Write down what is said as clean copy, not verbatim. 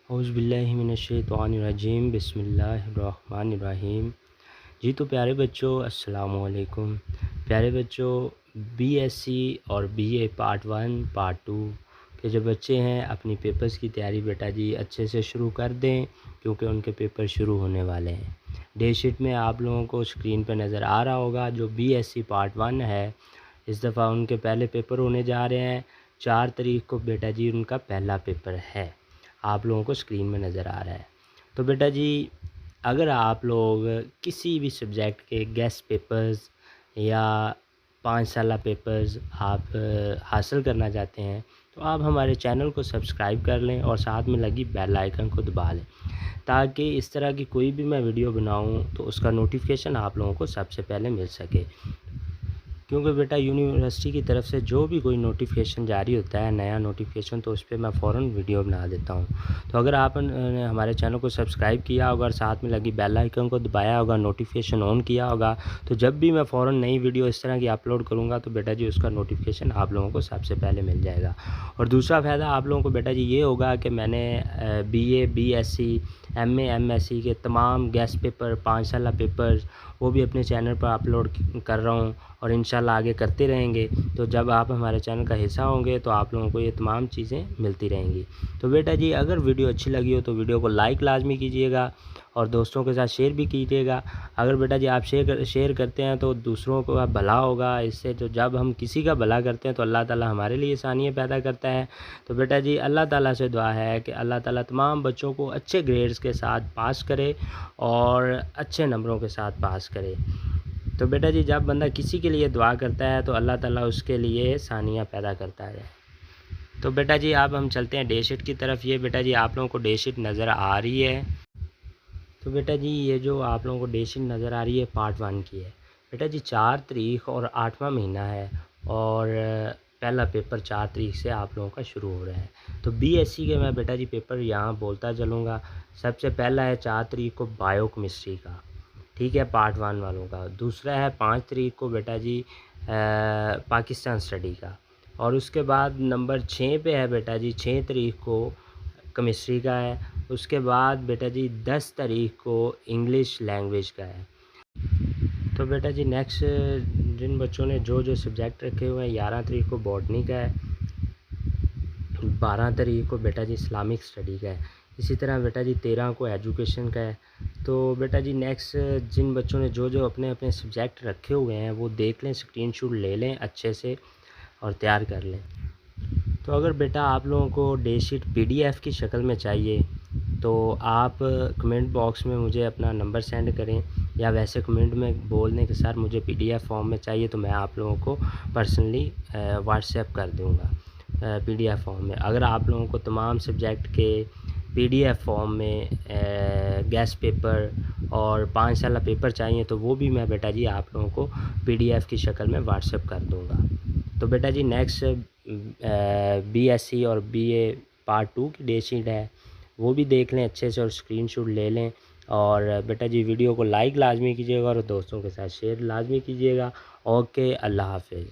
औज़ुबिल्लाहिमिनश्शैतानिर्रजीम बिस्मिल्लाहिर्रहमानिर्रहीम। जी तो प्यारे बच्चों, अस्सलामु अलैकुम। प्यारे बच्चों, बीएससी और बीए पार्ट 1 पार्ट 2 के जो बच्चे हैं अपनी पेपर्स की तैयारी बेटा जी अच्छे से शुरू कर दें, क्योंकि उनके पेपर शुरू होने वाले हैं। डे शीट में आप लोगों को स्क्रीन पर नज़र आ रहा होगा, जो बीएससी पार्ट 1 है इस दफ़ा उनके पहले पेपर होने जा रहे हैं। 4 तारीख को बेटा जी उनका पहला पेपर है, आप लोगों को स्क्रीन में नज़र आ रहा है। तो बेटा जी अगर आप लोग किसी भी सब्जेक्ट के गेस्ट पेपर्स या 5 साला पेपर्स आप हासिल करना चाहते हैं, तो आप हमारे चैनल को सब्सक्राइब कर लें और साथ में लगी बेल आइकन को दबा लें, ताकि इस तरह की कोई भी मैं वीडियो बनाऊं तो उसका नोटिफिकेशन आप लोगों को सबसे पहले मिल सके। क्योंकि बेटा यूनिवर्सिटी की तरफ से जो भी कोई नोटिफिकेशन जारी होता है, नया नोटिफिकेशन, तो उस पर मैं फ़ौरन वीडियो बना देता हूँ। तो अगर आपने हमारे चैनल को सब्सक्राइब किया होगा और साथ में लगी बेल आइकन को दबाया होगा, नोटिफिकेशन ऑन किया होगा, तो जब भी मैं फ़ौरन नई वीडियो इस तरह की अपलोड करूँगा तो बेटा जी उसका नोटिफिकेशन आप लोगों को सबसे पहले मिल जाएगा। और दूसरा फ़ायदा आप लोगों को बेटा जी ये होगा कि मैंने बीए, बीएससी, एमए, एमएससी के तमाम गेस्ट पेपर, 5 साला पेपर्स वो भी अपने चैनल पर अपलोड कर रहा हूँ और इंशाल्लाह आगे करते रहेंगे। तो जब आप हमारे चैनल का हिस्सा होंगे तो आप लोगों को ये तमाम चीज़ें मिलती रहेंगी। तो बेटा जी अगर वीडियो अच्छी लगी हो तो वीडियो को लाइक लाजमी कीजिएगा और दोस्तों के साथ शेयर भी कीजिएगा। अगर बेटा जी आप शेयर करते हैं तो दूसरों का भला होगा इससे। तो जब हम किसी का भला करते हैं तो अल्लाह ताला हमारे लिए आसानियाँ पैदा करता है। तो बेटा जी अल्लाह ताला से दुआ है कि अल्लाह ताला तमाम बच्चों को अच्छे ग्रेड्स के साथ पास करे और अच्छे नंबरों के साथ पास करे। तो बेटा जी जब बंदा किसी के लिए दुआ करता है तो अल्लाह ताला उसके लिए सानियाँ पैदा करता है। तो बेटा जी अब हम चलते हैं डे शीट की तरफ। ये बेटा जी आप लोगों को डे शीट नज़र आ रही है। तो बेटा जी ये जो आप लोगों को डे शीट नज़र आ रही है पार्ट 1 की है। बेटा जी 4 तारीख और 8वां महीना है और पहला पेपर 4 तारीख से आप लोगों का शुरू हो रहा है। तो बीएससी के मैं बेटा जी पेपर यहाँ बोलता चलूँगा। सबसे पहला है 4 तारीख को बायो केमिस्ट्री का, ठीक है, पार्ट 1 वालों का। दूसरा है 5 तारीख को बेटा जी पाकिस्तान स्टडी का। और उसके बाद नंबर 6 पे है बेटा जी 6 तारीख को केमिस्ट्री का है। उसके बाद बेटा जी 10 तारीख को इंग्लिश लैंग्वेज का है। तो बेटा जी नेक्स्ट जिन बच्चों ने जो जो सब्जेक्ट रखे हुए हैं, 11 तारीख को बॉटनी का है, 12 तारीख को बेटा जी इस्लामिक स्टडी का है। इसी तरह बेटा जी 13 को एजुकेशन का है। तो बेटा जी नेक्स्ट जिन बच्चों ने जो जो अपने अपने सब्जेक्ट रखे हुए हैं वो देख लें, स्क्रीनशॉट ले लें अच्छे से और तैयार कर लें। तो अगर बेटा आप लोगों को डे शीट पीडीएफ की शक्ल में चाहिए तो आप कमेंट बॉक्स में मुझे अपना नंबर सेंड करें, या वैसे कमेंट में बोल दें कि सर मुझे पीडीएफ फॉर्म में चाहिए, तो मैं आप लोगों को पर्सनली व्हाट्सएप कर दूँगा पीडीएफ फॉर्म में। अगर आप लोगों को तमाम सब्जेक्ट के पीडीएफ फॉर्म में गेस्ट पेपर और 5 साला पेपर चाहिए तो वो भी मैं बेटा जी आप लोगों को पीडीएफ की शक्ल में व्हाट्सएप कर दूँगा। तो बेटा जी नेक्स्ट बीएससी और बीए पार्ट 2 की डे शीट है, वो भी देख लें अच्छे से और स्क्रीनशॉट ले लें। और बेटा जी वीडियो को लाइक लाजमी कीजिएगा और दोस्तों के साथ शेयर लाजमी कीजिएगा। ओके, अल्लाह हाफ़िज़।